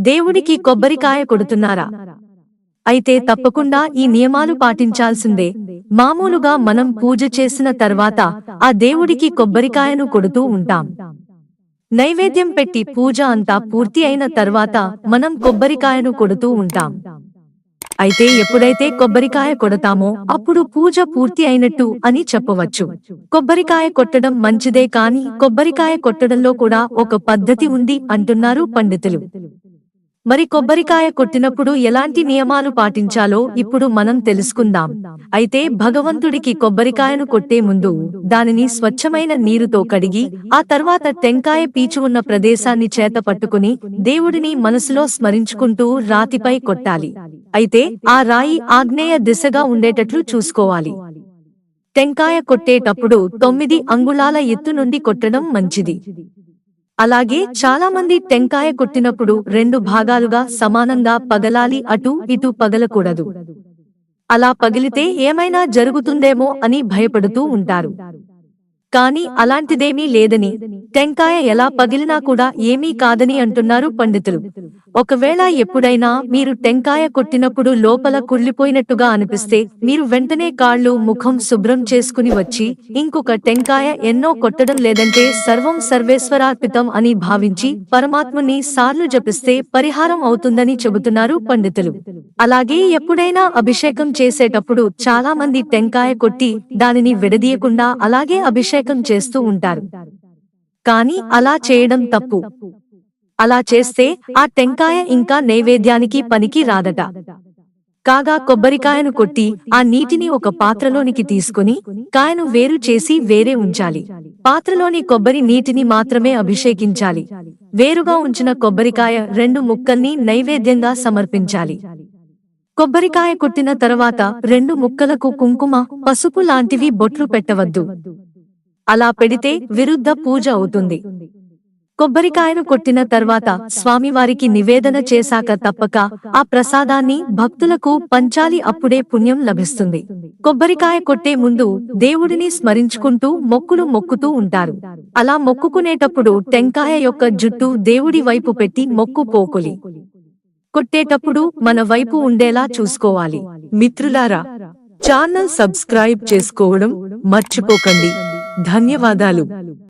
దేవుడికి కొబ్బరికాయ కొడుతున్నారా? అయితే తప్పకుండా ఈ నియమాలు పాటించాల్సిందే. మామూలుగా మనం పూజ చేసిన తర్వాత ఆ దేవుడికి కొబ్బరికాయను కొడుతూ ఉంటాం. నైవేద్యం పెట్టి పూజ అంతా పూర్తి అయిన తర్వాత మనం కొబ్బరికాయను కొడుతూ ఉంటాం. అయితే ఎప్పుడైతే కొబ్బరికాయ కొడతామో అప్పుడు పూజ పూర్తి అయినట్టు అని చెప్పవచ్చు. కొబ్బరికాయ కొట్టడం మంచిదే, కానీ కొబ్బరికాయ కొట్టడంలో కూడా ఒక పద్ధతి ఉంది అంటున్నారు పండితులు. మరి కొబ్బరికాయ కొట్టినప్పుడు ఎలాంటి నియమాలు పాటించాలో ఇప్పుడు మనం తెలుసుకుందాం. అయితే భగవంతుడికి కొబ్బరికాయను కొట్టే ముందు దానిని స్వచ్ఛమైన నీరుతో కడిగి ఆ తర్వాత టెంకాయ పీచు ఉన్న ప్రదేశాన్ని చేత పట్టుకుని దేవుడిని మనసులో స్మరించుకుంటూ రాతిపై కొట్టాలి. అయితే ఆ రాయి ఆగ్నేయ దిశగా ఉండేటట్లు చూసుకోవాలి. టెంకాయ కొట్టేటప్పుడు 9 అంగుళాల ఎత్తు నుండి కొట్టడం మంచిది. అలాగే చాలా మంది టెంకాయ కొట్టినప్పుడు 2 భాగాలుగా సమానంగా పగలాలి, అటూ ఇటూ పగలకూడదు. అలా పగిలితే ఏమైనా జరుగుతుందేమో అని భయపడుతూ ఉంటారు. కానీ అలాంటిదేమీ లేదని, టెంకాయ ఎలా పగిలినా కూడా ఏమీ కాదని అంటున్నారు పండితులు. ఒకవేళ ఎప్పుడైనా మీరు టెంకాయ కొట్టినప్పుడు లోపల కుళ్ళిపోయినట్టుగా అనిపిస్తే మీరు వెంటనే కాళ్ళు ముఖం శుభ్రం చేసుకుని వచ్చి ఇంకొక టెంకాయ ఎన్నో కొట్టడం, లేదంటే సర్వం సర్వేశ్వరార్పితం అని భావించి పరమాత్ముని సార్లు జపిస్తే పరిహారం అవుతుందని చెబుతున్నారు పండితులు. అలాగే ఎప్పుడైనా అభిషేకం చేసేటప్పుడు చాలా మంది టెంకాయ కొట్టి దానిని విడదీయకుండా అలాగే అభిషేకం చేస్తూ ఉంటారు. కానీ అలా చేయడం తప్పు. అలా చేస్తే ఆ టెంకాయ ఇంకా నైవేద్యానికి పనికి రాదట. కాగా కొబ్బరికాయను కొట్టి ఆ నీటిని ఒక పాత్రలోనికి తీసుకుని కాయను వేరు చేసి వేరే ఉంచాలి. పాత్రలోని కొబ్బరి నీటిని మాత్రమే అభిషేకించాలి. వేరుగా ఉంచిన కొబ్బరికాయ 2 ముక్కల్ని నైవేద్యంగా సమర్పించాలి. కొబ్బరికాయ కొట్టిన తర్వాత 2 ముక్కలకు కుంకుమ, పసుపు లాంటివి బొట్లు పెట్టవద్దు. అలా పెడితే విరుద్ధ పూజ అవుతుంది. కొబ్బరికాయను కొట్టిన తర్వాత స్వామివారికి నివేదన చేశాక తప్పక ఆ ప్రసాదాన్ని భక్తులకు పంచాలి, అప్పుడే పుణ్యం లభిస్తుంది. కొబ్బరికాయ కొట్టే ముందు దేవుడిని స్మరించుకుంటూ మొక్కులు మొక్కుతూ ఉంటారు. అలా మొక్కుకునేటప్పుడు టెంకాయ యొక్క జుట్టు దేవుడి వైపు పెట్టి మొక్కు పోకులి కొట్టేటప్పుడు మన వైపు ఉండేలా చూసుకోవాలి. మిత్రులారా, ఛానల్ సబ్స్క్రైబ్ చేసుకోవడం మర్చిపోకండి. ధన్యవాదాలు.